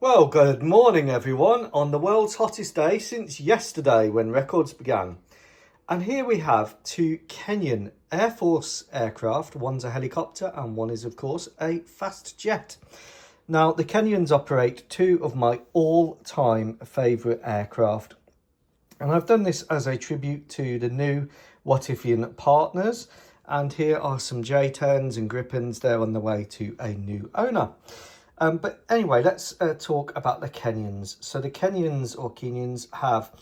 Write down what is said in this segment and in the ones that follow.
Well, good morning everyone on the world's hottest day since yesterday when records began. And here we have two Kenyan Air Force aircraft. One's a helicopter and one is of course a fast jet. Now the Kenyans operate two of my all-time favourite aircraft. And I've done this as a tribute to the new Watifian partners. And here are some J10s and Gripens. They're on the way to a new owner. But anyway, let's talk about the Kenyans. So the Kenyans have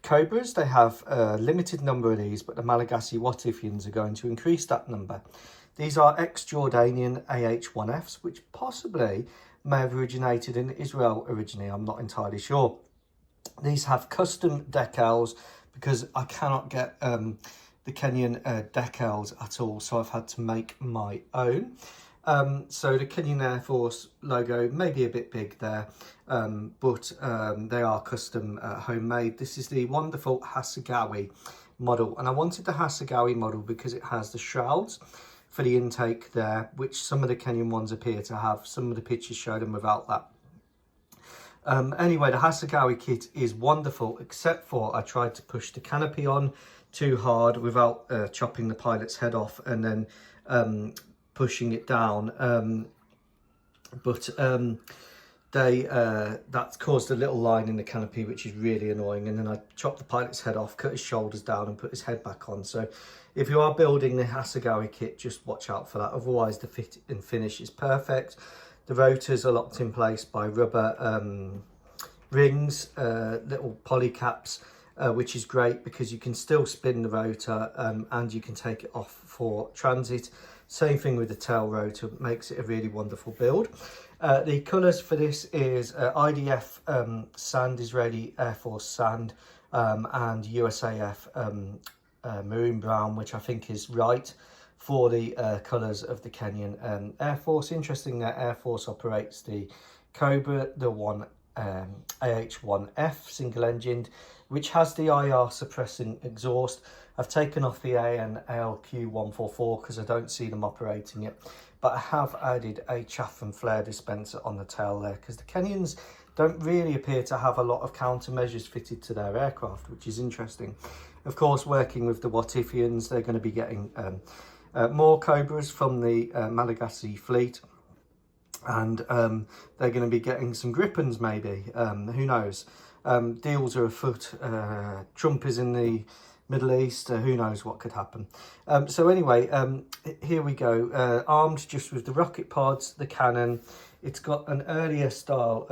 Cobras. They have a limited number of these, but the Malagasy Watifians are going to increase that number. These are ex-Jordanian AH-1Fs, which possibly may have originated in Israel originally. I'm not entirely sure. These have custom decals because I cannot get the Kenyan decals at all, so I've had to make my own. So the Kenyan Air Force logo may be a bit big there, but they are custom homemade. This is the wonderful Hasegawa model, and I wanted the Hasegawa model because it has the shrouds for the intake there, which some of the Kenyan ones appear to have. Some of the pictures show them without that. Anyway, the Hasegawa kit is wonderful, except for I tried to push the canopy on too hard without chopping the pilot's head off and then pushing it down, that's caused a little line in the canopy, which is really annoying. And then I chopped the pilot's head off, cut his shoulders down and put his head back on. So if you are building the Hasegawa kit, just watch out for that. Otherwise the fit and finish is perfect. The rotors are locked in place by rubber rings, little poly caps, which is great because you can still spin the rotor and you can take it off for transit. Same thing with the tail rotor, makes it a really wonderful build. The colours for this is IDF sand, Israeli Air Force sand, and USAF maroon brown, which I think is right for the colours of the Kenyan Air Force. Interesting that Air Force operates the Cobra, the AH-1F single engined, which has the IR suppressing exhaust. I've taken off the ALQ-144 because I don't see them operating it, but I have added a chaff and flare dispenser on the tail there because the Kenyans don't really appear to have a lot of countermeasures fitted to their aircraft, which is interesting. Of course, working with the Watifians, they're going to be getting more Cobras from the Malagasy fleet, and they're going to be getting some Gripens maybe, who knows. Deals are afoot. Trump is in the Middle East, who knows what could happen. So anyway, here we go, armed just with the rocket pods, the cannon. It's got an earlier style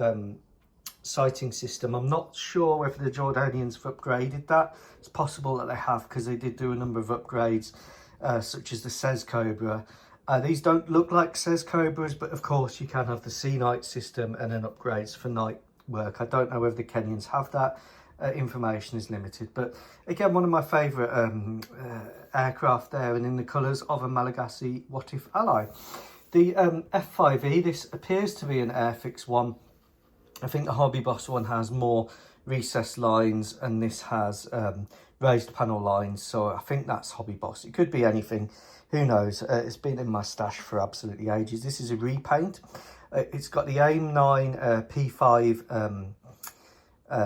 sighting system. I'm not sure whether the Jordanians have upgraded that. It's possible that they have because they did do a number of upgrades, such as the SES Cobra. These don't look like SES Cobras, but of course you can have the Sea Night system and then upgrades for night work. I don't know whether the Kenyans have that. Information is limited, but again, one of my favourite aircraft there, and in the colours of a Malagasy Watif ally. The F-5E, this appears to be an Airfix one. I think the Hobby Boss one has more recessed lines and this has raised panel lines, so I think that's Hobby Boss. It could be anything, who knows. It's been in my stash for absolutely ages. This is a repaint. It's got the AIM-9 P5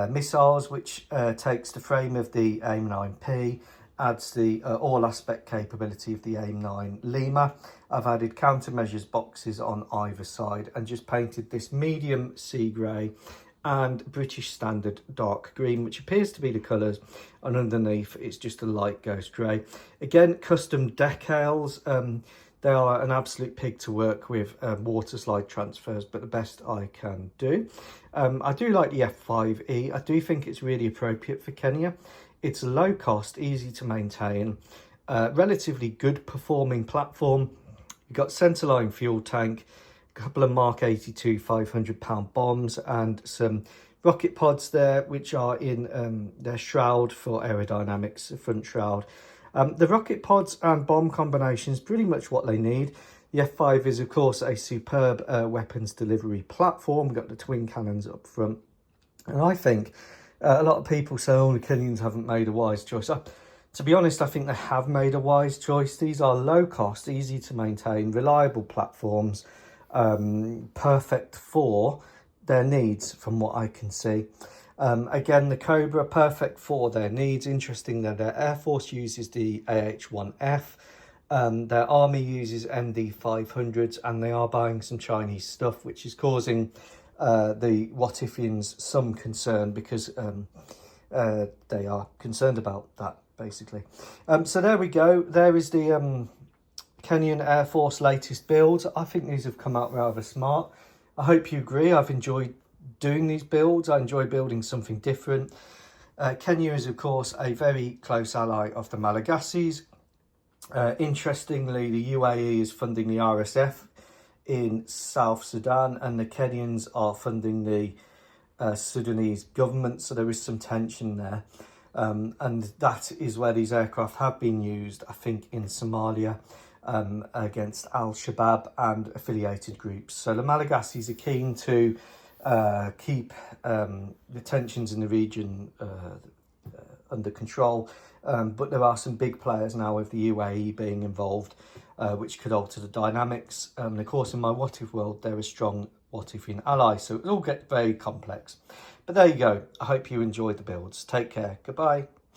missiles, which takes the frame of the AIM-9P, adds the all aspect capability of the AIM-9 Lima. I've added countermeasures boxes on either side and just painted this medium sea grey and British Standard dark green, which appears to be the colours, and underneath it's just a light ghost grey. Again, custom decals. They are an absolute pig to work with, water slide transfers, but the best I can do. I do like the F-5E. I do think it's really appropriate for Kenya. It's low cost, easy to maintain, relatively good performing platform. You've got centerline fuel tank, a couple of Mark 82 500-pound bombs, and some rocket pods there, which are in their shroud for aerodynamics, front shroud. The rocket pods and bomb combination is pretty much what they need. The F5 is, of course, a superb weapons delivery platform. We've got the twin cannons up front. And I think a lot of people say, oh, the Kenyans haven't made a wise choice. To be honest, I think they have made a wise choice. These are low cost, easy to maintain, reliable platforms. perfect for their needs from what I can see. Again, the Cobra, perfect for their needs. Interesting that their Air Force uses the AH-1F. Their army uses MD-500s, and they are buying some Chinese stuff, which is causing the what-ifians some concern, because they are concerned about that, basically. So there we go. There is the Kenyan Air Force latest builds. I think these have come out rather smart. I hope you agree. I've enjoyed doing these builds. I enjoy building something different. Kenya is, of course, a very close ally of the Malagasi's. Interestingly, the UAE is funding the RSF in South Sudan, and the Kenyans are funding the Sudanese government, so there is some tension there. And that is where these aircraft have been used, I think, in Somalia, against Al-Shabaab and affiliated groups. So the Malagasi's are keen to keep the tensions in the region under control, but there are some big players now, with the UAE being involved, which could alter the dynamics. And of course, in my what if world, they're a strong what ifian ally, so it all gets very complex. But there you go. I hope you enjoyed the builds. Take care. Goodbye.